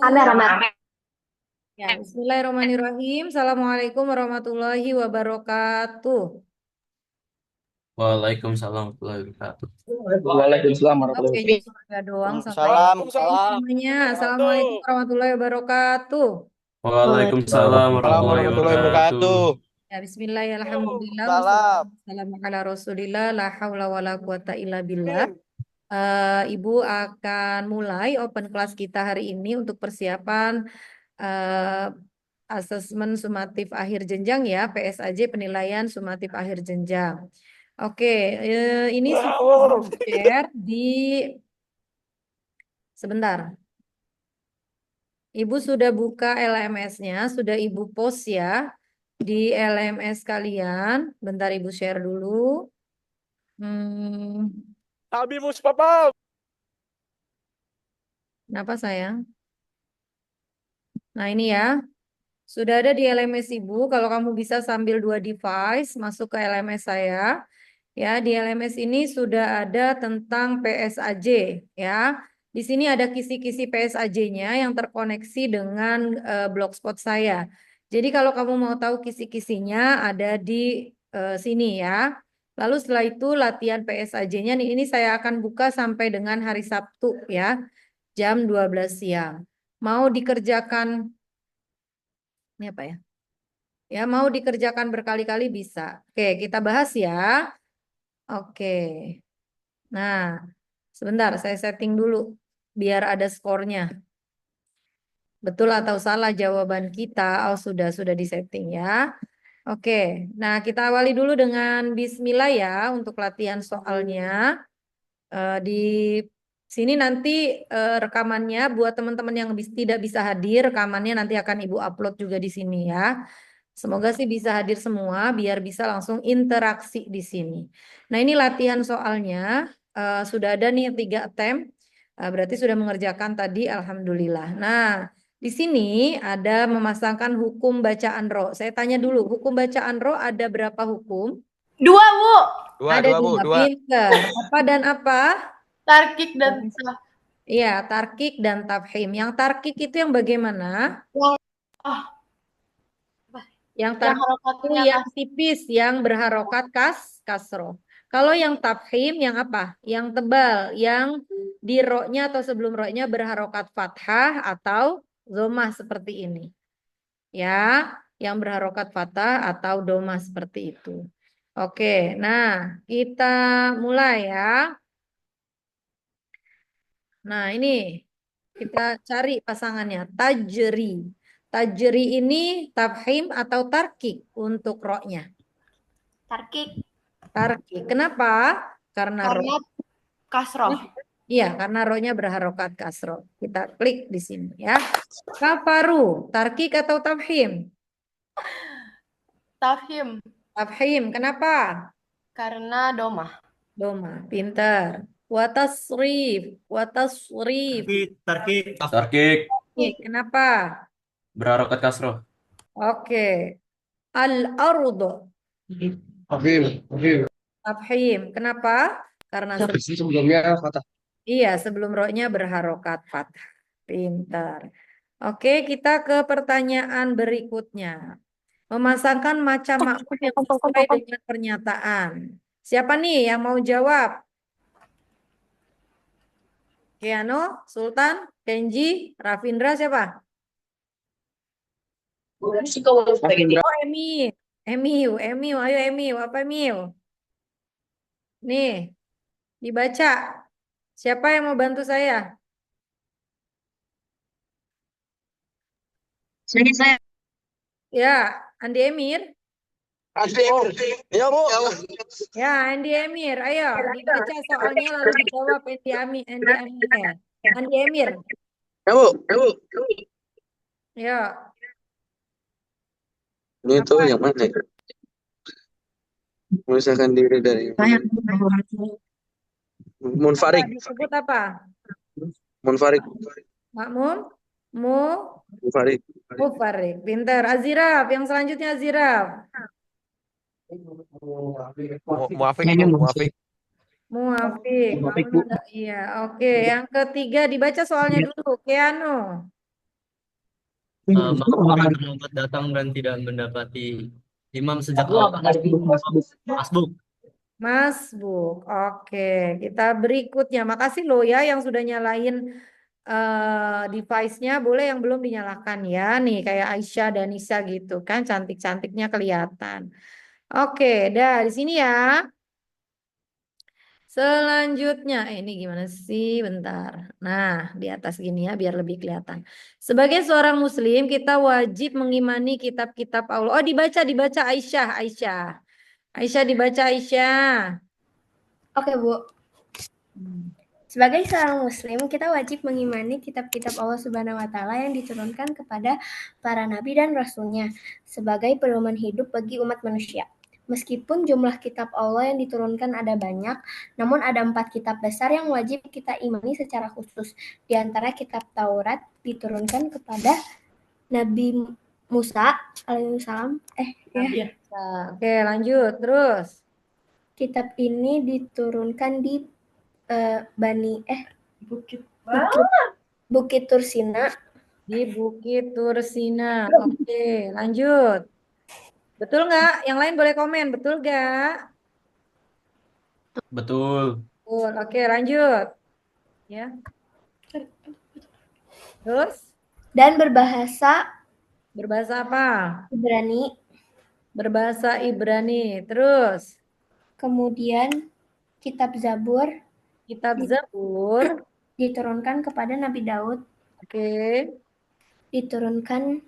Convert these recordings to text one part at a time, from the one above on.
Amer, Amer. Ya, Bismillahirrahmanirrahim. Assalamualaikum warahmatullahi wabarakatuh. Waalaikumsalam warahmatullahi wabarakatuh. Waalaikumsalam Maaf, warahmatullahi kayaknya wabarakatuh. cuma ada doang sampai Salam, salam. semuanya. Assalamualaikum warahmatullahi wabarakatuh. Waalaikumsalam Salam warahmatullahi warahmatullahi wabarakatuh. wabarakatuh. Ya, Bismillahirrahmanirrahim. Salam. Wassalamualaikum ala Rasulillah. La haula wala quwata illa billah. Ibu akan mulai open class kita hari ini untuk persiapan eh, asesmen sumatif akhir jenjang ya, PSAJ penilaian sumatif akhir jenjang. Oke, ini sudah share di sebentar. Ibu sudah buka LMS-nya, sudah Ibu post ya di LMS kalian. Bentar Ibu share dulu. Hmm, Abi Mustafa. kenapa sayang? Nah ini ya, sudah ada di LMS Ibu. Kalau kamu bisa sambil dua device masuk ke LMS saya. Ya, di LMS ini sudah ada tentang PSAJ ya. Di sini ada kisi-kisi PSAJ-nya yang terkoneksi dengan blogspot saya. Jadi kalau kamu mau tahu kisi-kisinya ada di sini ya. Lalu setelah itu latihan PSAJ-nya ini saya akan buka sampai dengan hari Sabtu ya, jam 12 siang. Mau dikerjakan ini apa ya? Ya, mau dikerjakan berkali-kali bisa. Oke, kita bahas ya. Oke. Nah, sebentar, saya setting dulu biar ada skornya. Betul atau salah jawaban kita? Oh, sudah disetting ya. Oke. Nah, kita awali dulu dengan bismillah ya untuk latihan soalnya. Di sini nanti rekamannya buat teman-teman yang tidak bisa hadir, rekamannya nanti akan Ibu upload juga di sini ya. Semoga sih bisa hadir semua biar bisa langsung interaksi di sini. Nah, ini latihan soalnya. Sudah ada nih 3 attempt. Berarti sudah mengerjakan tadi, alhamdulillah. Nah, di sini ada memasangkan hukum bacaan ro. Saya tanya dulu, hukum bacaan ro ada berapa hukum? Dua, Bu. Ada Dua, Bu, dua, dua. pinter. Apa dan apa? Tarkik dan Iya, tarkik dan tafhim. Yang tarkik itu yang bagaimana? oh, Yang yang tarkik itu harokatnya yang tipis, yang berharokat kasro. Kalau yang tafhim, yang apa? Yang tebal, yang di ro-nya atau sebelum ro-nya berharokat fathah atau domah seperti ini. Ya, yang berharokat fathah atau domah seperti itu. Oke, nah kita mulai ya. Nah, ini kita cari pasangannya. Tajri. Tajri ini tafhim atau tarkik untuk ro-nya. tarkik Tarkik. Kenapa? Karena ro. karena kasroh. Iya, karena ro-nya berharokat kasro. Kita klik di sini ya. Kafaru. Tarkik atau tafhim? Tafhim Tafhim. Kenapa? karena domah. Doma. Pintar. Watasrif. Watasrif. Tarkik. Tarkik Kenapa? berharokat kasroh. Oke. Al-ardu. Afif, Afif. Tafhim. Kenapa? Karena Sebelumnya Fatah. iya, sebelum rohnya berharokat fathah. Pintar. Oke, kita ke pertanyaan berikutnya. Memasangkan macam makmum yang sesuai dengan pernyataan. Siapa nih yang mau jawab? Kiano, Sultan, Kenji, Rafindra, siapa? Oh, Emi. Emiu, ayo Emiu, apa Emiu? Nih, dibaca. Siapa yang mau bantu saya? Saya. Ya, Andi Emir. Ya, Bu. Ya, Andi Emir, ayo dibaca soalnya lalu dijawab Andi Emir. Andi Emir, Ya, Bu. Ya, Bu. ya. Ini tuh Apa? yang mana ya? Memisahkan diri dari Apa Munfarik. disebut apa? Munfarik. Makmum? Mu? Munfarik. Mufarik. Pintar. Aziraf, yang selanjutnya Aziraf. Muafik, Bu. Muafik. Muafik. Muafik, Makmum Bu. ada. Iya, oke. Yang ketiga dibaca soalnya dulu. Keanu. Makmum yang terlambat datang dan tidak mendapati imam sejak awal. Masbuk. Masbuk. Oke, kita berikutnya. Makasih loh ya yang sudah nyalain device-nya. Boleh yang belum dinyalakan ya. Nih kayak Aisyah dan Nisa gitu kan. Cantik-cantiknya kelihatan. Oke, dah di sini ya. Selanjutnya, ini gimana sih? Bentar. Nah, di atas gini ya, biar lebih kelihatan. Sebagai seorang Muslim, kita wajib mengimani kitab-kitab Allah. Oh, dibaca Aisyah, Aisyah. Aisyah dibaca Aisyah. Oke, Bu. Hmm. Sebagai seorang muslim, kita wajib mengimani kitab-kitab Allah Subhanahu wa taala yang diturunkan kepada para nabi dan rasulnya sebagai pedoman hidup bagi umat manusia. Meskipun jumlah kitab Allah yang diturunkan ada banyak, namun ada 4 kitab besar yang wajib kita imani secara khusus. Di antara kitab Taurat diturunkan kepada Nabi Musa alaihissalam. Nah, oke, lanjut terus. Kitab ini diturunkan di Bukit Tursina. Di Bukit Tursina. Oke, lanjut. Betul nggak? Yang lain boleh komen. Betul nggak? Betul. Betul. Oke, lanjut. Ya. Terus Dan berbahasa apa? Ibrani. Berbahasa Ibrani. Terus Kemudian kitab Zabur kitab Zabur. diturunkan kepada Nabi Daud, Oke. diturunkan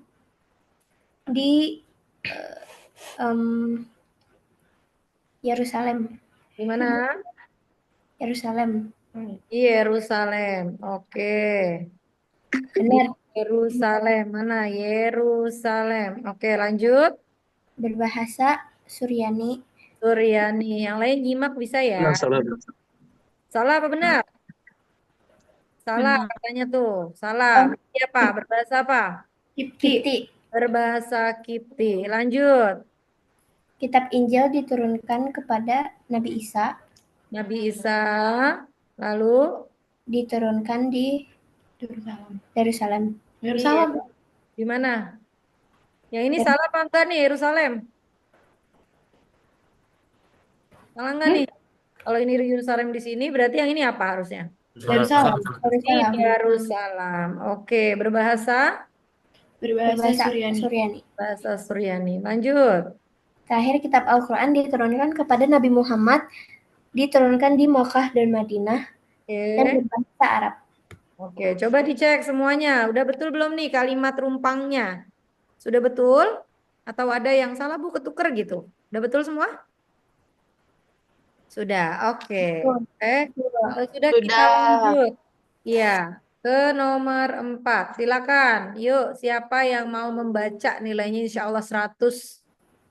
di Yerusalem. Di mana? Yerusalem. Yerusalem. Oke. Benar. Yerusalem. Mana? Yerusalem. Oke, lanjut. Berbahasa Suryani. Suryani. Yang lain nyimak bisa ya? Salah. Salah apa benar? Salah Benar. katanya tuh. Salah. Berarti apa? Berbahasa apa? Kipti. Berbahasa Kipti. Lanjut. Kitab Injil diturunkan kepada Nabi Isa. Nabi Isa. Lalu Diturunkan di Yerusalem. di mana? Yang ini salah apa enggak nih Yerusalem? Salah enggak nih? Kalau ini Yerusalem di sini berarti yang ini apa harusnya? Yerusalem. Yerusalem. Oke, berbahasa Berbahasa Suryani. bahasa Suryani. Lanjut. Terakhir kitab Al-Quran diturunkan kepada Nabi Muhammad, diturunkan di Makkah dan Madinah, dan Oke. berbahasa Arab. Oke, coba dicek semuanya. Udah betul belum nih kalimat rumpangnya? Sudah betul? Atau ada yang salah Bu ketuker gitu? Udah betul semua? Sudah, oke. Kalau sudah kita lanjut. Iya, ke nomor 4. Silakan. Yuk, siapa yang mau membaca nilainya insya Allah 100?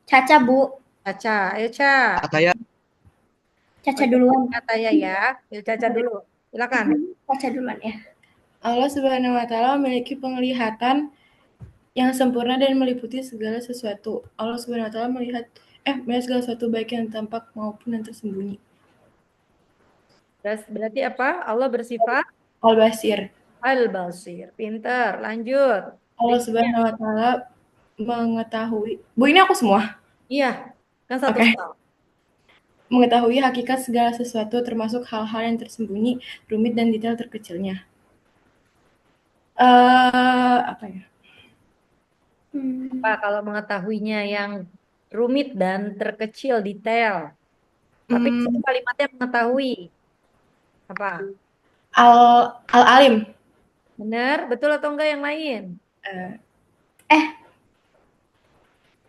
Caca, Bu. Caca, ayo Ca. Ataya. Caca duluan. Caca ya. Yuk Caca dulu. Silakan. Caca duluan ya. Allah Subhanahu wa taala memiliki penglihatan yang sempurna dan meliputi segala sesuatu. Allah Subhanahu wa taala melihat segala sesuatu baik yang tampak maupun yang tersembunyi. Berarti apa? Allah bersifat Al-Basir. Al-Basir. Pinter. Lanjut. Allah Subhanahu wa taala mengetahui. Bu, ini aku semua. Iya, kan satu Oke. soal. Mengetahui hakikat segala sesuatu termasuk hal-hal yang tersembunyi, rumit dan detail terkecilnya. Apa ya? Apa kalau mengetahuinya yang rumit dan terkecil detail. Tapi itu kalimatnya mengetahui. Apa? Al-Alim. Benar? Betul atau enggak yang lain?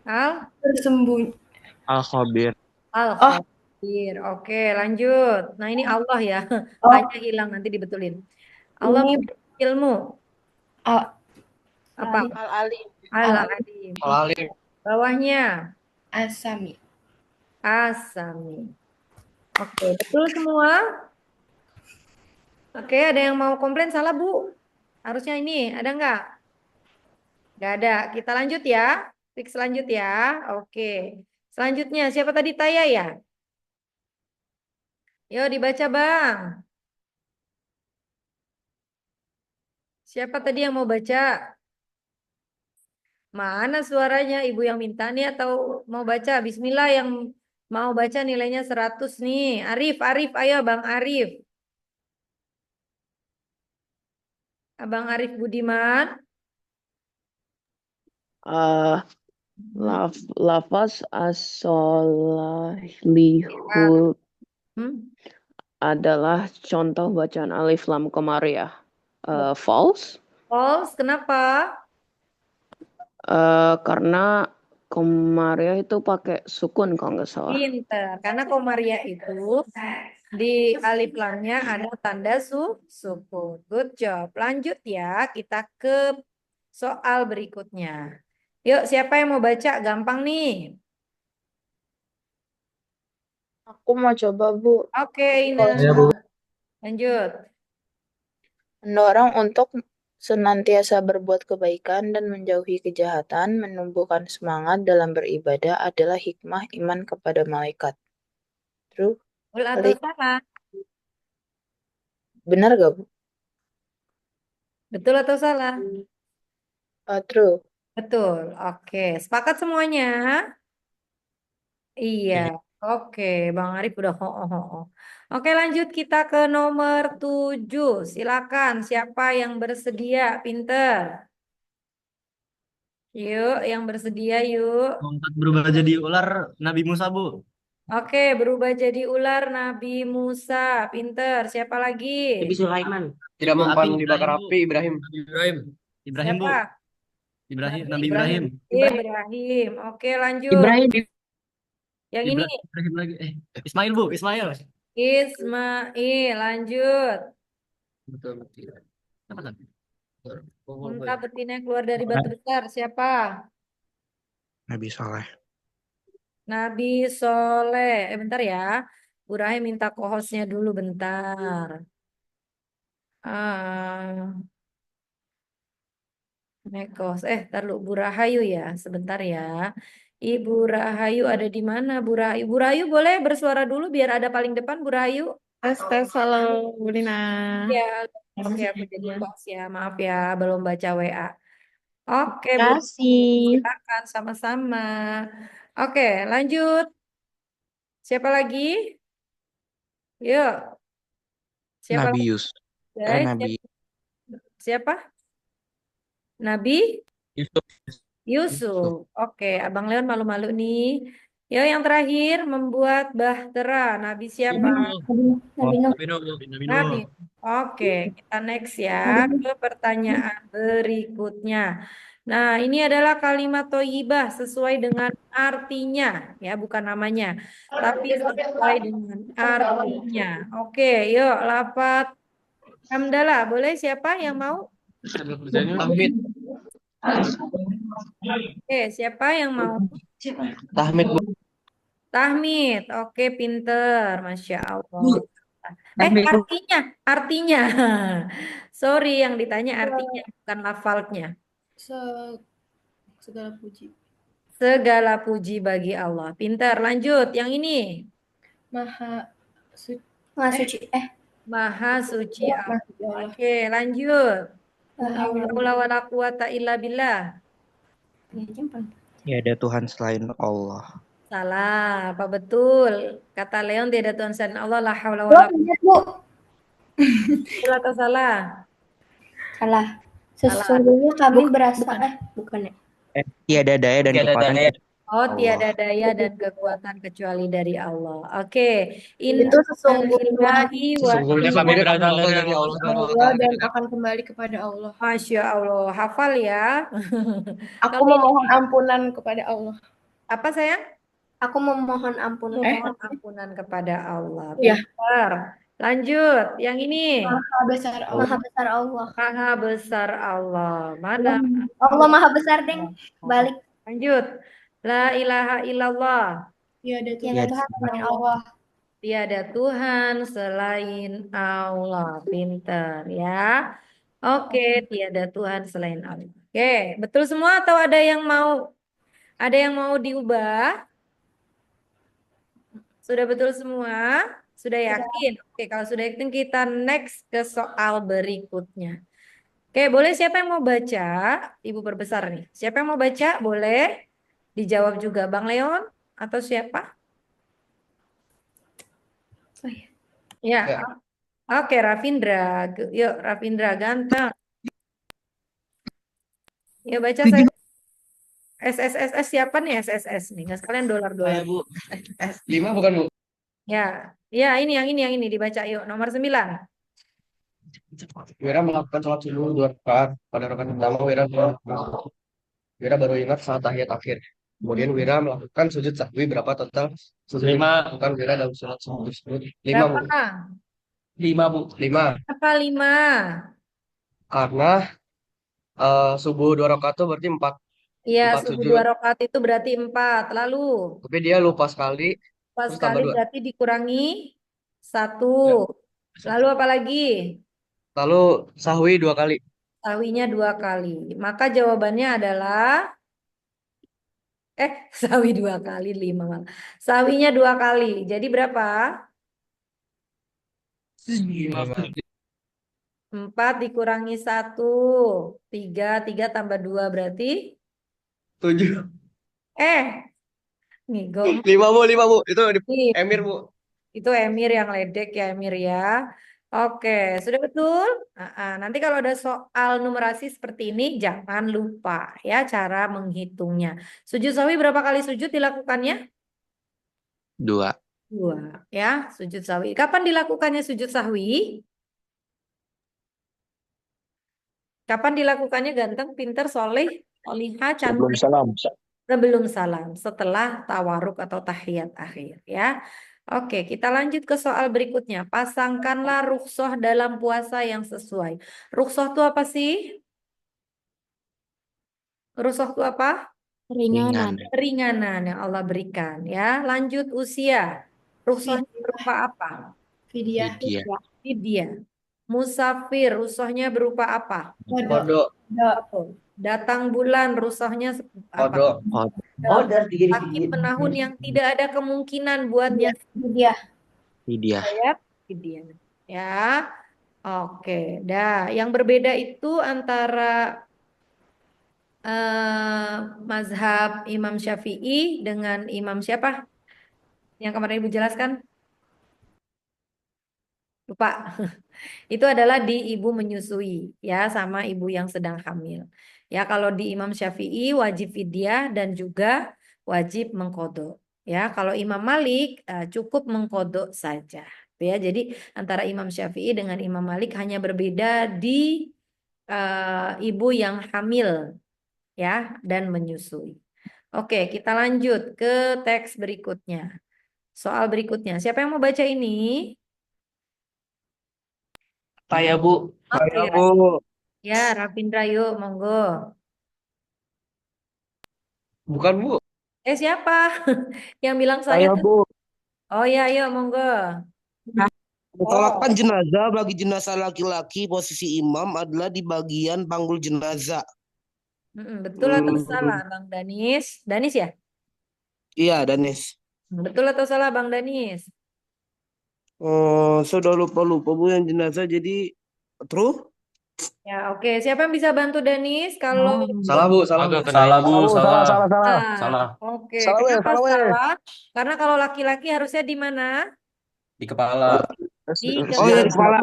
Al? Tersembunyi. Al-Khabir. Al-Khabir. Oke, lanjut. Nah, ini Allah ya. Hanya hilang nanti dibetulin. Allah Ini memiliki ilmu. Apa? Al-Alim. Al-Alim. Al-Alim. Bawahnya Asami. Asami. Oke, betul semua? Oke, ada yang mau komplain salah, Bu? Harusnya ini, ada nggak? Nggak ada. Kita lanjut ya. Fix lanjut ya. Oke. Selanjutnya, siapa tadi Taya ya? Yo, dibaca Bang. Siapa tadi yang mau baca? Mana suaranya? Ibu yang minta nih atau mau baca? Bismillah yang mau baca nilainya 100 nih. Arif, ayo Bang Arif. Abang Arif Budiman. Uh, Hmm. lafaz as-solihun Hmm. adalah contoh bacaan alif lam komariah. False. False, kenapa? Karena komariah itu pakai sukun kalau nggak salah. Pinter. Karena Komaria itu di alif lamnya ada tanda sukun. Good job. Lanjut ya, kita ke soal berikutnya. Yuk, siapa yang mau baca? Gampang nih. Aku mau coba, Bu. Oke, Ina. Ya, Bu. Lanjut. Mendorong untuk senantiasa berbuat kebaikan dan menjauhi kejahatan, menumbuhkan semangat dalam beribadah adalah hikmah iman kepada malaikat. True? Betul atau salah? Benar gak, Bu? Betul atau salah? True. Betul. Oke, sepakat semuanya? Iya. Oke, Bang Arif udah ho. Oke, lanjut kita ke nomor 7. Silakan, siapa yang bersedia? Pinter. Yuk, yang bersedia yuk. Lompat berubah jadi ular Nabi Musa, Bu. Oke, berubah jadi ular Nabi Musa. Pinter. Siapa lagi? Nabi Sulaiman. Tidak mempan Api, dibakar Ibrahim, Bu. api, Ibrahim. Nabi Ibrahim. Ibrahim, Bu. Siapa? Nabi Ibrahim. Ibrahim. Oke, lanjut. Ibrahim. Yang ini Ibrahim lagi. Ismail, Bu. Ismail. Ismail. Lanjut. Betul, betul. Apa lagi? Unta betina keluar dari batu besar. Siapa? Nabi Saleh. Nabi Soleh. Bentar ya. Burahim minta kohosnya dulu bentar. Ah, Nekos. Tar lu Bu Rahayu ya. Sebentar ya. Ibu Rahayu ada di mana Bu Rahayu? Bu Rahayu boleh bersuara dulu biar ada paling depan Bu Rahayu. Astagfirullahaladzim. Ya, oke aku jadi bos ya. Maaf ya, belum baca WA. Oke, Bu. Kasih. Silakan sama-sama. Oke, lanjut. Siapa lagi? Yuk. Siapa Nabi lagi, Yus. guys? Nabi Siapa? Nabi Yusuf. Yusuf. Oke, Abang Leon malu-malu nih. Yo, yang terakhir membuat bahtera. Nabi siapa? Nabi Nuh. Nabi Nuh, Bu. Nabi Nabi. Nuh. Oke, kita next ya ke pertanyaan berikutnya. Nah, ini adalah kalimat thoyyibah sesuai dengan artinya, ya, bukan namanya, tapi sesuai dengan artinya. Oke, yuk, lafaz hamdalah. Boleh siapa yang mau? Tahmid. Oke, siapa yang mau? Tahmid, Bu. Tahmid. Oke, pinter, Masya Allah. Artinya. Sorry, yang ditanya artinya, bukan lafalnya. Segala puji. Segala puji bagi Allah. Pintar, lanjut. Yang ini. Maha suci. Maha suci. Maha suci Allah. Allah. Oke, lanjut. La haula Haula wala quwata illa billah. Tiada Tuhan selain Allah. Salah, apa betul? Kata Leon tidak Tuhan selain Allah. La haula wala quwata. Bu. Betul atau salah? Salah. Sesungguhnya kami berasal bukan ya. Tiada daya dan kekuatan. Oh, Allah. tiada daya dan kekuatan kecuali dari Allah. Oke. Itu sesungguhnya Sesungguhnya kami berasal dari Allah dan akan kembali kepada Allah. Masya Allah. Hafal ya. Aku memohon ampunan kepada Allah. Apa sayang? Aku memohon ampun. Mohon ampunan kepada Allah. Iya. Pintar. Lanjut. Yang ini. Maha besar Allah. Maha besar Allah. Maha besar Allah. Mana? Allah Maha besar, Deng. Balik. Lanjut. La ilaha illallah. Tiada Tiada Tuhan selain Allah. Tiada Tuhan selain Allah. Pintar ya. Oke, tiada Tuhan selain Allah. Oke, betul semua atau ada yang mau diubah? Sudah betul semua? Sudah yakin? Oke, kalau sudah yakin kita next ke soal berikutnya. Oke, boleh siapa yang mau baca? Ibu perbesar nih. Siapa yang mau baca? Boleh dijawab juga Bang Leon atau siapa? Oh iya. Ya, Ya. oke Rafindra. Yuk Rafindra ganteng. Yuk baca saya. SSSS siapa nih SSS nih? Nggak sekalian dolar-dolar. Bu. 5 bukan, Bu? Ya, ya ini yang ini dibaca yuk. Nomor 9. Wira melakukan sholat subuh 2 rakaat. Pada rakaat pertama Wira baru ingat saat tahiyat akhir. Kemudian Wira melakukan sujud sahwi berapa total sujud yang dilakukan Wira dalam sholat subuh tersebut? 5, Bu. Berapa? 5, Bu. 5. Apa 5? Karena subuh 2 rakaat itu berarti 4 Iya, 4 subuh sujud. 2 rakaat itu berarti 4. Lalu Tapi dia lupa sekali, pas terus tambah sekali 2. berarti dikurangi 1. Ya. Lalu apa lagi? Lalu sahwi 2 kali. Sawinya 2 kali. Maka jawabannya adalah sawi 2 kali 5 malah. Sawinya 2 kali. Jadi berapa? 4 dikurangi 1. 3. 3 tambah 2 berarti 7. eh nih go 5, Bu. 5, Bu. Itu nih. Emir, Bu. Itu Emir yang ledek ya Emir ya. Oke, sudah betul? Nanti kalau ada soal numerasi seperti ini jangan lupa ya cara menghitungnya. Sujud sawi berapa kali sujud dilakukannya? 2. 2 ya, sujud sawi. Kapan dilakukannya sujud sahwi? Kapan dilakukannya ganteng, pinter, soleh, solihah, cantik? salam. Sebelum salam, setelah tawaruk atau tahiyat akhir ya. Oke, kita lanjut ke soal berikutnya. Pasangkanlah rukhsah dalam puasa yang sesuai. Rukhsah itu apa sih? Rukhsah itu apa? Ringan. Keringanan yang Allah berikan ya. Lanjut usia. Rukhsahnya berupa apa? Fidyah. Dia. Fidyah. Musafir, rukhsahnya berupa apa? Kodok. Datang bulan, rukhsahnya apa? Kodok. Sakit menahun yang tidak ada kemungkinan buatnya Fidyah. Dia. ayat fidyah. Ya. Oke, dah. Yang berbeda itu antara mazhab Imam Syafi'i dengan Imam siapa? Yang kemarin Ibu jelaskan? Lupa. Itu adalah di ibu menyusui ya sama ibu yang sedang hamil. Ya, kalau di Imam Syafi'i wajib fidyah dan juga wajib mengkodok. Ya, kalau Imam Malik cukup mengkodok saja. Ya, jadi antara Imam Syafi'i dengan Imam Malik hanya berbeda di ibu yang hamil ya dan menyusui. Oke, kita lanjut ke teks berikutnya. Soal berikutnya. Siapa yang mau baca ini? Saya, Bu. Oke, Bu. ya, Rafindra yuk, monggo. Bukan, Bu. Siapa? Yang bilang saya tuh? Bu. Oh ya, yuk, monggo. Mensolatkan jenazah bagi jenazah laki-laki, posisi imam adalah di bagian panggul jenazah. Betul atau salah, Bang Danis? Danis ya? Iya, Danis. Betul atau salah, Bang Danis? Sudah lupa-lupa Bu yang jenazah jadi true? Ya, oke. Siapa yang bisa bantu Danis? Kalau Salah, Bu. Salah, Bu. Salah, Bu, salah. Salah. Oke. Salah, Kenapa salah, salah? Karena kalau laki-laki harusnya di mana? Di kepala. Di Oh ya, di kepala.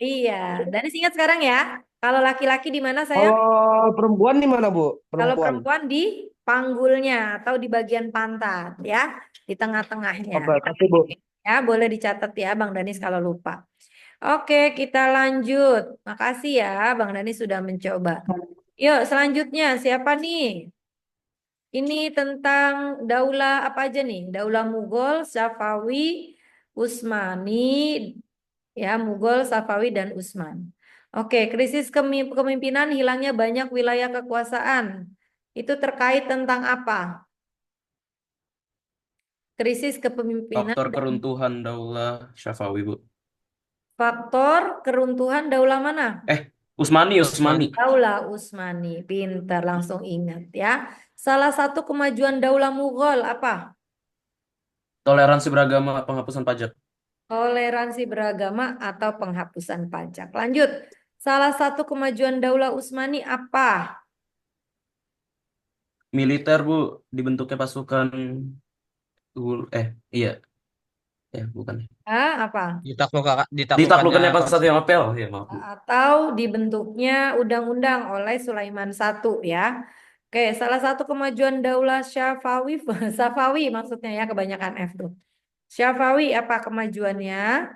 Iya. Danis ingat sekarang ya. Kalau laki-laki di mana saya? Kalau perempuan di mana, Bu? Kalau Perempuan. perempuan di panggulnya atau di bagian pantat ya, di tengah-tengahnya. Oke, kasih, Bu. Ya, boleh dicatat ya Bang Danis kalau lupa. Oke, kita lanjut. Makasih ya Bang Danis sudah mencoba. Yuk, selanjutnya siapa nih? Ini tentang daulah apa aja nih? Daulah Mughal, Safawi, Utsmani, ya Mughal, Safawi dan Utsman. Oke, krisis kepemimpinan, hilangnya banyak wilayah kekuasaan. Itu terkait tentang apa? Krisis kepemimpinan, Faktor keruntuhan Daulah Syafawi, Bu. faktor keruntuhan daulah mana? Utsmani. Daulah Utsmani. Pintar, langsung ingat ya. Salah satu kemajuan daulah Mughal apa? Toleransi beragama, penghapusan pajak. Toleransi beragama atau penghapusan pajak. Lanjut. Salah satu kemajuan Daulah Utsmani apa? Militer, Bu. Dibentuknya pasukan... iya. Bukan. Apa? Ditaklukkannya Konstantinopel. Ya, maaf, Bu. Atau dibentuknya undang-undang oleh Sulaiman I ya. Oke, salah satu kemajuan Daulah Syafawi, Safawi maksudnya ya, kebanyakan F tuh. Syafawi apa kemajuannya?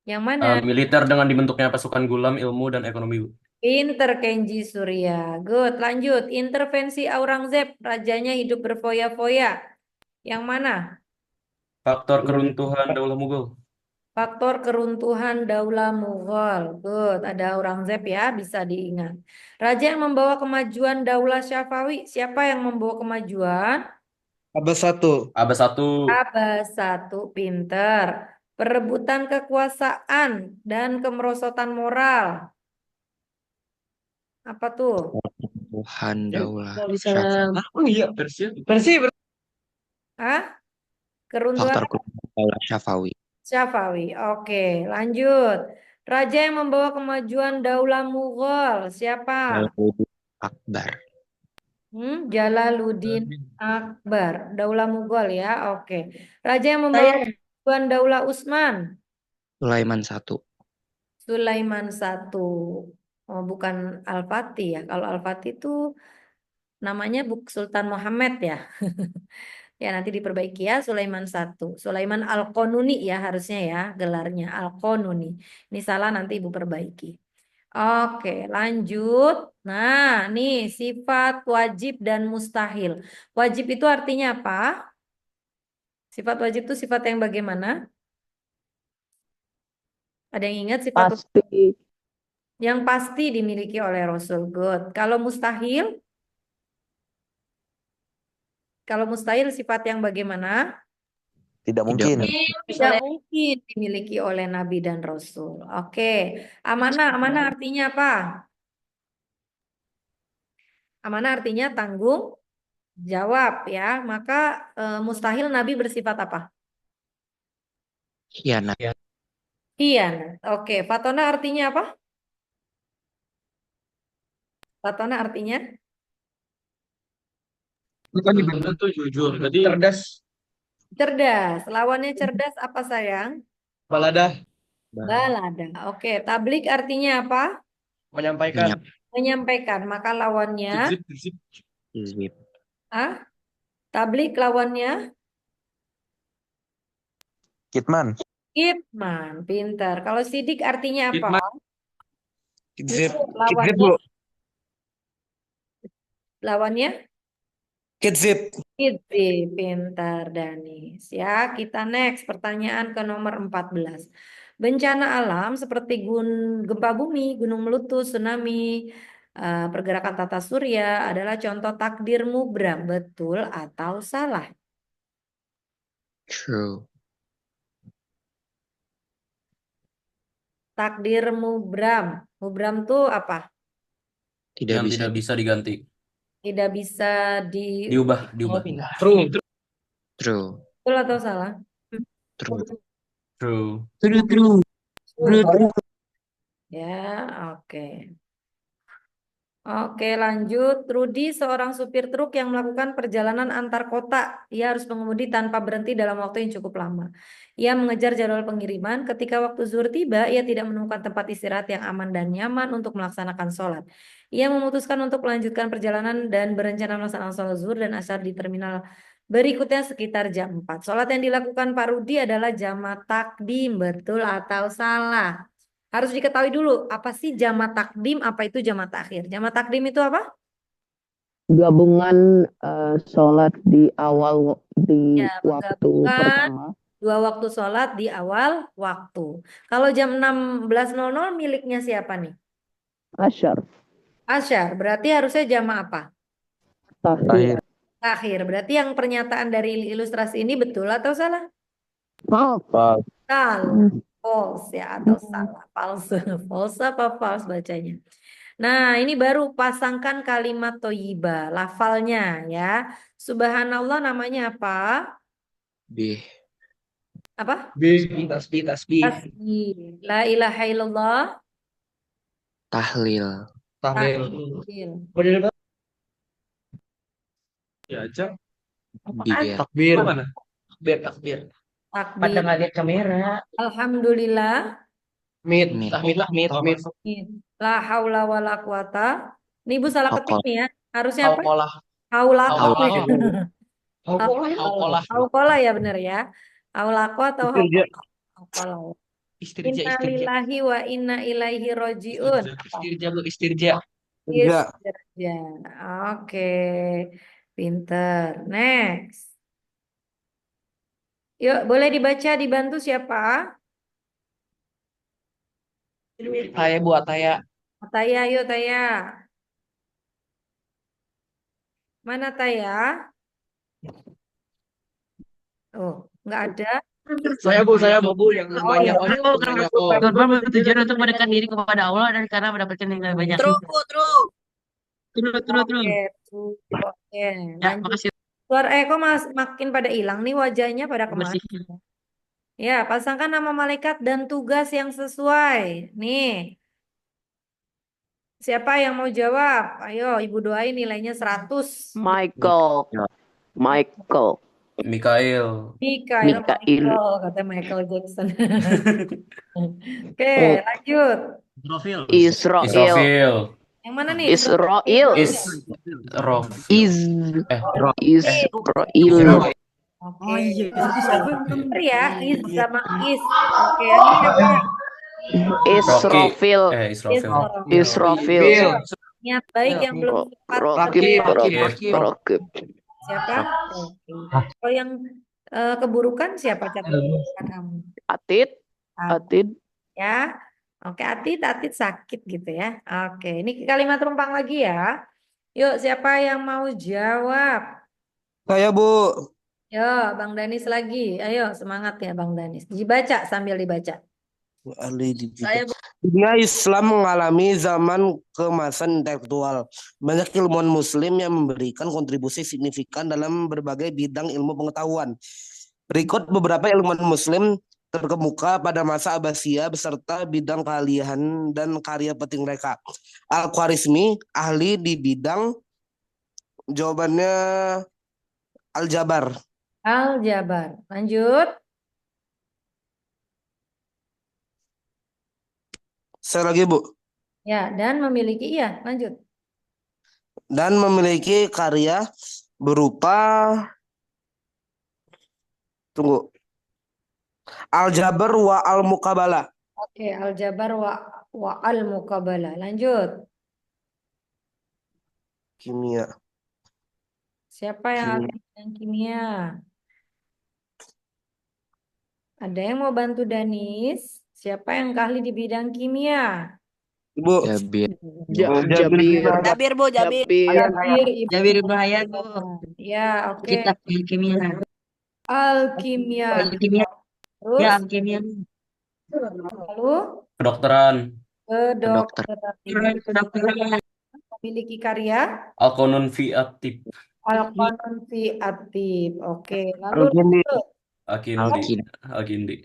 Yang mana? Militer dengan dibentuknya pasukan gulam, ilmu, dan ekonomi, Bu. Pinter Kenji Surya. Good, lanjut. Intervensi Aurangzeb, rajanya hidup berfoya-foya. Yang mana? Faktor keruntuhan Daulah Mughal. Faktor keruntuhan Daulah Mughal. Good, ada Aurangzeb ya, bisa diingat. Raja yang membawa kemajuan Daulah Syafawi. Siapa yang membawa kemajuan? Abad 1. Abad 1. Abbas I, pinter. Perebutan kekuasaan dan kemerosotan moral. Apa tuh? Tuhan Daulah Bisa Oh iya, versi Hah? Keruntuhan Faktor keruntuhan Daulah Syafawi. Syafawi. Oke, lanjut. Raja yang membawa kemajuan Daulah Mughal. Siapa? Jalaluddin Akbar. Jalaluddin Akbar. Daulah Mughal ya. Oke. Raja yang membawa kemajuan Daulah Utsman. Sulaiman I. Sulaiman I. Oh, bukan Al-Fatih ya. Kalau Al-Fatih itu namanya Sultan Muhammad ya. Ya nanti diperbaiki ya Sulaiman I. Sulaiman Al-Qanuni ya harusnya ya gelarnya Al-Qanuni. Ini salah nanti Ibu perbaiki. Oke, lanjut. Nah, nih sifat wajib dan mustahil. Wajib itu artinya apa? Sifat wajib itu sifat yang bagaimana? Ada yang ingat sifat pasti. yang pasti dimiliki oleh Rasul. Good. Kalau mustahil? Kalau mustahil sifat yang bagaimana? Tidak mungkin. Tidak mungkin dimiliki oleh Nabi dan Rasul. Oke. Amanah. Amanah artinya apa? Amanah artinya tanggung jawab ya. Maka mustahil Nabi bersifat apa? Khianat. Khianat. Oke. Fatona artinya apa? Fatona artinya? bukan dibentuk jujur. Jadi cerdas. Cerdas. Lawannya cerdas apa sayang? Baladah. Balada. Oke. Tablik artinya apa? Menyampaikan. Menyampaikan. Maka lawannya? Hizib. Tablik lawannya? Kitman. Kitman. Pintar. Kalau sidik artinya apa? Kizib. Lawannya? Lawannya? Kizib. Kizib. Pintar Danis. Ya, kita next. Pertanyaan ke nomor 14. Bencana alam seperti gempa bumi, gunung meletus, tsunami, pergerakan tata surya adalah contoh takdir mubram. Betul atau salah? True. Takdir mubram. Mubram tuh apa? Yang tidak bisa diganti. Tidak bisa Diubah. True. Betul atau salah? True. Ya, oke. Oke, lanjut. Rudi seorang supir truk yang melakukan perjalanan antar kota. Ia harus mengemudi tanpa berhenti dalam waktu yang cukup lama. Ia mengejar jadwal pengiriman. Ketika waktu zuhur tiba, ia tidak menemukan tempat istirahat yang aman dan nyaman untuk melaksanakan sholat. Ia memutuskan untuk melanjutkan perjalanan dan berencana melaksanakan sholat zuhur dan asar di terminal berikutnya sekitar jam 4. Sholat yang dilakukan Pak Rudi adalah jamaah takdim. Betul atau salah? Harus diketahui dulu, apa sih jamaah takdim, apa itu jamaah takhir. Jamaah takdim itu apa? Gabungan sholat di awal waktu pertama. Dua waktu sholat di awal waktu. Kalau jam 16.00 miliknya siapa nih? Asyar. Asyar, berarti harusnya jamaah apa? Takhir. Takhir, berarti yang pernyataan dari ilustrasi ini betul atau salah? Salah. False ya atau salah? False. False apa false bacanya? Nah, ini baru pasangkan kalimat thayyibah, lafalnya ya. Subhanallah namanya apa? Bih. Apa? Tasbih. Tasbih. La ilaha illallah. Tahlil. Tahlil. Tahlil. Bener banget. Bir. Takbir. Takbir. Takbir. nggak lihat kamera. Alhamdulillah. Mit. Mit. Mit. La haula wala quwata. Ini Ibu salah ketik Hauqol. nih ya. Harusnya apa? Hauqolah. Haulaku. Hauqolah. Hauqola ya bener ya. Haulaku atau Istirja. hauqola. Istirja. Inna lillahi wa inna ilaihi rojiun. Istirja. Istirja. Istirja. Oke. Pinter. Next. Yuk, boleh dibaca, dibantu siapa? Saya buat saya. Taya, yuk Taya. Mana Taya? Oh, nggak ada. Saya bu yang namanya Oh, ya. Korban bertujuan untuk mendekatkan diri kepada Allah dan karena mendapatkan nilai banyak. Terus. Terus. Oke, oke. Ya, Lanjut. makasih. Suara kok makin pada hilang nih wajahnya pada kemana? Ya, pasangkan nama malaikat dan tugas yang sesuai. Nih. Siapa yang mau jawab? Ayo, Ibu doain nilainya 100. Michael. Michael. Mikael. Mikael, kata Michael Jackson. Oke, lanjut. Israel. Yang mana nih? Israel. Israel. Oke. Bener ya, is sama is. Oke, yang ini apa? Israfil. Israfil. Niat baik yang belum tepat. Rakib. Siapa? Kalau yang keburukan siapa catatan kamu? Atid. Ya. Oke, Atid sakit gitu ya. Oke, ini kalimat rumpang lagi ya. Yuk, siapa yang mau jawab? Saya Bu. Yo, Bang Danis lagi. Ayo, semangat ya Bang Danis. Dibaca sambil dibaca. Dunia Islam mengalami zaman keemasan intelektual. Banyak ilmuwan muslim yang memberikan kontribusi signifikan dalam berbagai bidang ilmu pengetahuan. Berikut beberapa ilmuwan muslim terkemuka pada masa Abbasiyah beserta bidang keahlian dan karya penting mereka. Al-Khwarizmi, ahli di bidang jawabannya Al-Jabar. Al-Jabar. Lanjut. Saya lagi Bu. Ya, dan memiliki lanjut. Dan memiliki karya berupa Al-Jabar wa Al-Muqabalah. Oke, Al-Jabar wa Al-Muqabalah. Lanjut. Kimia. Siapa yang ahli bidang kimia? Ada yang mau bantu Danis? Siapa yang ahli di bidang kimia? Ibu. Jabir. Bu, Jabir Ibnu Hayat, Bu. Ya, oke. Kitab kimia. Al-kimia. Terus? Ya, kimia. Lalu? Kedokteran. Kedokteran. Memiliki karya? Al-Qanun fi At-Tib. Al-Qanun fi At-Tib. Oke, lalu Al-Kindi.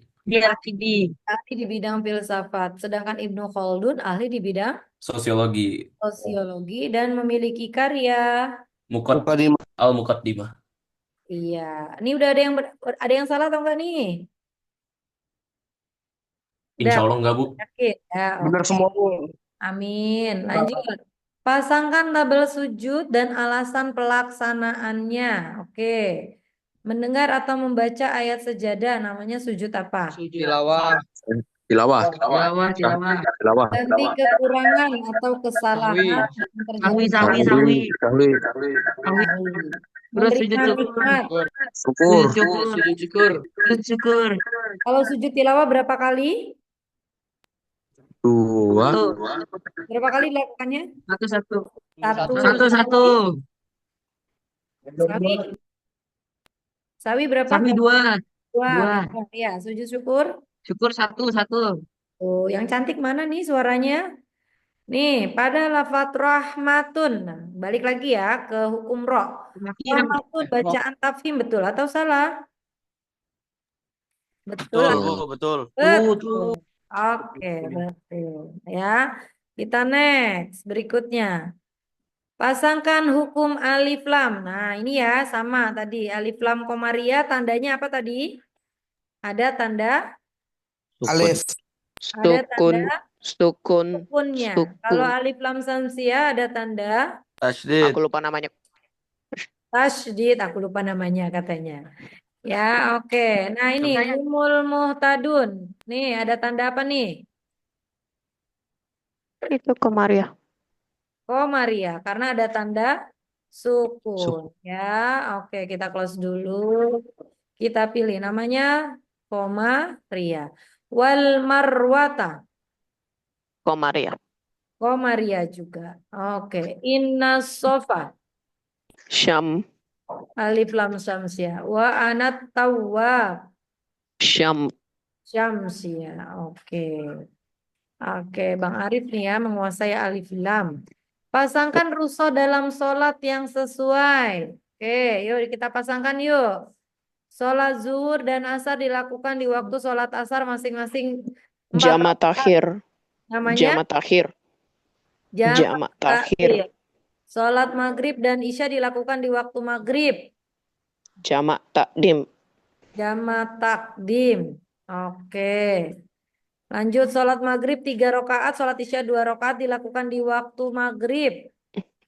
Ahli di bidang filsafat. Sedangkan Ibnu Khaldun ahli di bidang Sosiologi. dan memiliki karya Al-Muqaddimah. Iya. Ini udah ada yang salah atau enggak nih? Insya Allah enggak, Bu. Yakin? Ya, Benar semua Bu. Amin. Lanjut. Pasangkan tabel sujud dan alasan pelaksanaannya. Oke. Mendengar atau membaca ayat sejadah namanya sujud apa? Tilawah. Ganti kekurangan atau kesalahan yang terjadi. Memberikan nikmat. Syukur. Kalau sujud tilawah berapa kali? 2. Berapa kali dilakukannya? Satu. Sawi berapa? Sawi 2. Dua. Ya, sujud syukur. Syukur 1. Oh, yang cantik mana nih suaranya? Nih, pada lafadz rahmatun. Nah, balik lagi ya ke hukum roh. Rahmatun bacaan tafhim betul atau salah? Betul. Betul, Bu, betul. Betul. Oke, betul. Ya. Kita next. Berikutnya. Pasangkan hukum alif lam. Nah, ini ya sama tadi. Alif lam komaria tandanya apa tadi? Ada tanda, Alif. ada Sukun, tanda sukun, sukunnya. Kalau sukun. alif lam samsia ada tanda Tasdid. Aku lupa namanya. tasydid. Aku lupa namanya katanya. Ya, oke. Nah, ini humul muhtadun. Nih, ada tanda apa nih? Itu Komaria. Oh, Maria, karena ada tanda sukun. Ya, oke, kita close dulu. Kita pilih namanya koma ria. Wal marwata. Komaria. Komaria juga. Oke, inna sofa. Syam, Alif lam syamsia. Wa anat tawwab. Syam. Syamsia. Oke. Oke, Bang Arif nih ya menguasai alif lam. Pasangkan ruso dalam sholat yang sesuai. Oke, yuk kita pasangkan yuk. Sholat zuhur dan asar dilakukan di waktu sholat asar masing-masing 4 Jamak rakaat. takhir. Namanya Jamak takhir. Jamak takhir. Sholat maghrib dan isya dilakukan di waktu maghrib. Jamak takdim. Jamak takdim. Oke. Lanjut sholat maghrib 3 rakaat, sholat isya 2 rakaat dilakukan di waktu maghrib.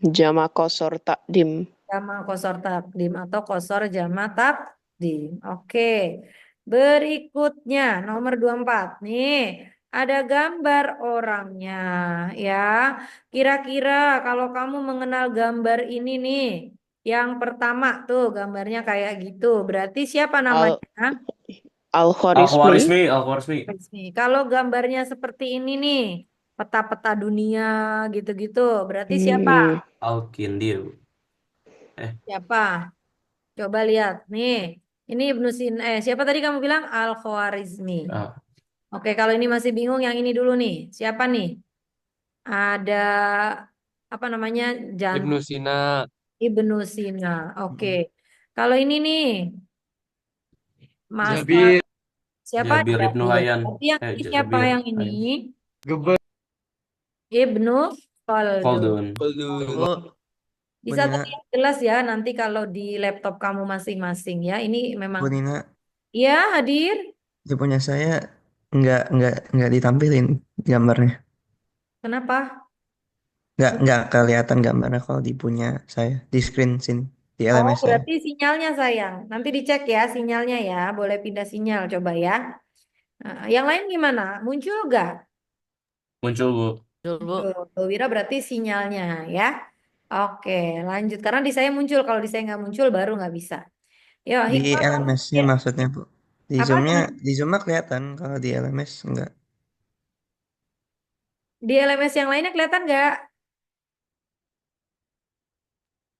Jamak kosor takdim. Jamak kosor takdim atau kosor jamak takdim. Oke. Berikutnya nomor 24. Nih, ada gambar orangnya ya. Kira-kira kalau kamu mengenal gambar ini nih, yang pertama tuh gambarnya kayak gitu. Berarti siapa namanya? Al-Khwarizmi. Nih, kalau gambarnya seperti ini nih, peta-peta dunia gitu-gitu, berarti siapa? Al-Kindir. Siapa? Coba lihat nih. Ini Ibnu Sina. Siapa tadi kamu bilang? Al-Khwarizmi. Ah, Oke, kalau ini masih bingung, yang ini dulu nih. Siapa nih? Ada apa namanya? Ibnu Sina. Ibnu Sina. Oke. Kalau ini nih, Mas Jabir. siapa? Jabir Ibnu Hayyan. Tapi yang ini siapa Jabir yang ini? Geber. Ibnu Khaldun. Khaldun. Bisa terlihat jelas ya nanti kalau di laptop kamu masing-masing ya. Ini memang. Bu Nina, Iya, hadir. di punya saya nggak ditampilin gambarnya. Kenapa? Nggak kelihatan gambarnya kalau di punya saya di screen sini di Oh, LMS saya. berarti sinyalnya sayang. Nanti dicek ya sinyalnya ya. Boleh pindah sinyal coba ya. Yang lain gimana? Muncul nggak? Muncul, Bu. Tuh, Wira berarti sinyalnya ya. Oke, lanjut. Karena di saya muncul. Kalau di saya nggak muncul baru nggak bisa. Yo, Di hikmah LMS-nya berpikir. maksudnya Bu. Di Apa? Zoom-nya kelihatan kalau di LMS enggak. Di LMS yang lainnya kelihatan nggak?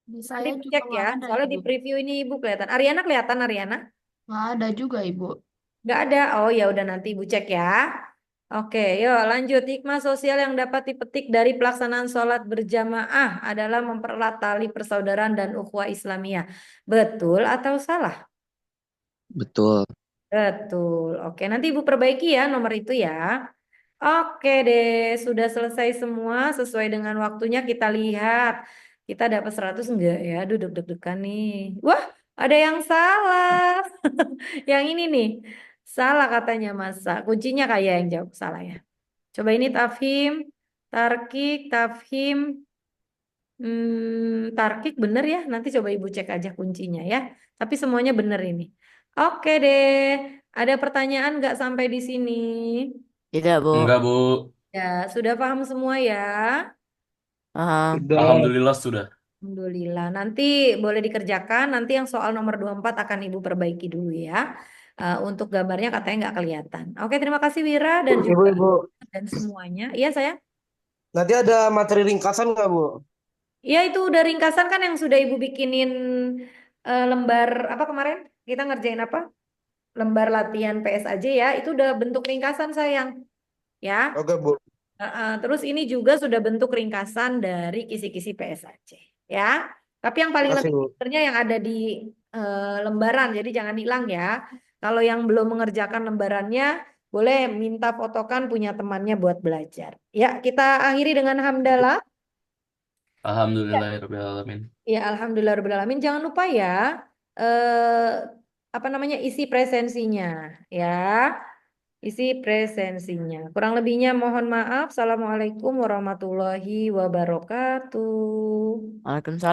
Di Nanti saya juga dicek ya. nggak ada, Soalnya di Ibu. preview ini Ibu kelihatan. Ariana kelihatan, Ariana? Nggak ada juga, Ibu. Nggak ada. Oh ya udah nanti Ibu cek ya. Oke, yuk lanjut. Hikmah sosial yang dapat dipetik dari pelaksanaan sholat berjamaah adalah mempererat tali persaudaraan dan ukhuwah Islamiyah. Betul atau salah? Betul. Betul. Oke, nanti Ibu perbaiki ya nomor itu ya. Oke deh, sudah selesai semua sesuai dengan waktunya kita lihat. Kita dapat 100 enggak ya? Aduh deg-degan nih. Wah, ada yang salah. Yang ini nih. Salah katanya masa. Kuncinya kayak yang jawab salah ya. Coba ini tafhim, tarkik, tafhim. Tarkik bener ya. Nanti coba Ibu cek aja kuncinya ya. Tapi semuanya bener ini. Oke deh. Ada pertanyaan nggak sampai di sini? Tidak, Bu. Enggak, Bu. Ya, sudah paham semua ya? Alhamdulillah sudah. Alhamdulillah. Nanti boleh dikerjakan. Nanti yang soal nomor 24 akan Ibu perbaiki dulu ya. Untuk gambarnya katanya nggak kelihatan. Oke, terima kasih Wira dan juga Ibu. dan semuanya. Iya, saya. Nanti ada materi ringkasan nggak, Bu? Iya, itu udah ringkasan kan yang sudah Ibu bikinin lembar apa kemarin? Kita ngerjain apa? Lembar latihan PSAJ ya. Itu udah bentuk ringkasan sayang. Ya. Oke, Bu. Terus ini juga sudah bentuk ringkasan dari kisi-kisi PSAJ ya. Tapi yang paling Makasih, lebih Bu. sebenarnya yang ada di lembaran, jadi jangan hilang ya. Kalau yang belum mengerjakan lembarannya, boleh minta fotokan punya temannya buat belajar. Ya, kita akhiri dengan hamdalah. Alhamdulillahirrahmanirrahim. Ya, alhamdulillahirobbilalamin. Jangan lupa ya, apa namanya, isi presensinya, ya, isi presensinya. Kurang lebihnya mohon maaf. Assalamualaikum warahmatullahi wabarakatuh. Waalaikumsalam.